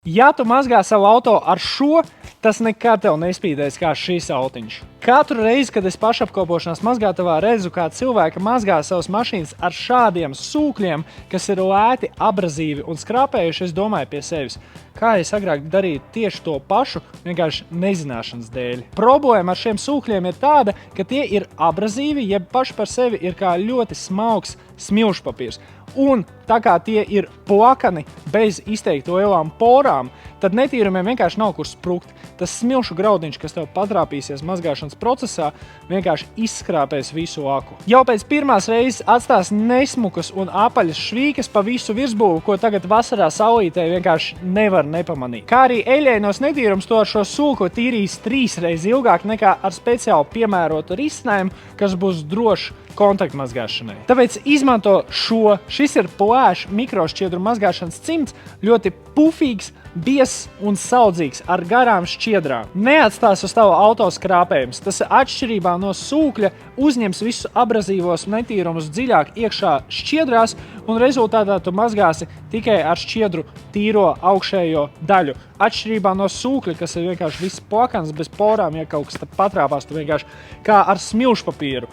Ja tu mazgā savu auto ar šo, tas nekad tev nespīdēs kā šis autiņš. Katru reizi, kad es pašapkopošanās mazgātavā redzu, kā cilvēki mazgā savas mašīnas ar šādiem sūkļiem, kas ir lēti, abrazīvi un skrāpējuši, es domāju pie sevis, kā es agrāk darīju tieši to pašu, vienkārši nezināšanas dēļ. Problēma ar šiem sūkļiem ir tāda, ka tie ir abrazīvi, jeb paši par sevi ir kā ļoti smalks smilšpapīrs. Un tā kā tie ir plakani bez izteikti lielām porām, tad netīrumiem vienkārši nav kur sprukt. Tas smilšu graudiņš, kas tev patrāpīsies mazgāšanas procesā, vienkārši izskrāpēs visu laku. Jau pēc pirmās reizes atstās nesmukas un apaļas švīkas pa visu virsbūvu, ko tagad vasarā saulītē vienkārši nevar nepamanīt. Kā arī eļļainos netīrums to ar šo sūkli tīrīs 3 reizes ilgāk nekā ar speciāli piemērotu risinājumu, kas būs drošs kontaktmazgāšanai. Tāpēc izmanto šo. Šis ir plēšs mikrošķiedru mazgāšanas cimds, ļoti pufīgs, biezs un saudzīgs ar garām šķiedrām. Neatstās uz tavu auto skrāpējums. Tas atšķirībā no sūkļa uzņems visus abrazīvos netīrumus dziļāk iekšā šķiedrās un rezultātā tu mazgāsi tikai ar šķiedru tīro augšējo daļu. Atšķirībā no sūkļa, kas ir vienkārši viss plakans bez porām, ja kaut kas patrāpās, tu vienkārši kā ar smilšpapīru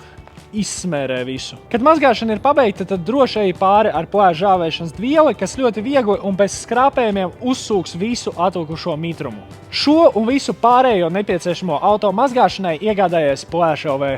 izsmērē visu. Kad mazgāšana ir pabeigta, tad droši ej pāri ar plēšu žāvēšanas vieli, kas ļoti viegli un bez skrāpējumiem uzsūks visu atlikušo mitrumu. Šo un visu pārējo nepieciešamo auto mazgāšanai iegādājies Plēš LV.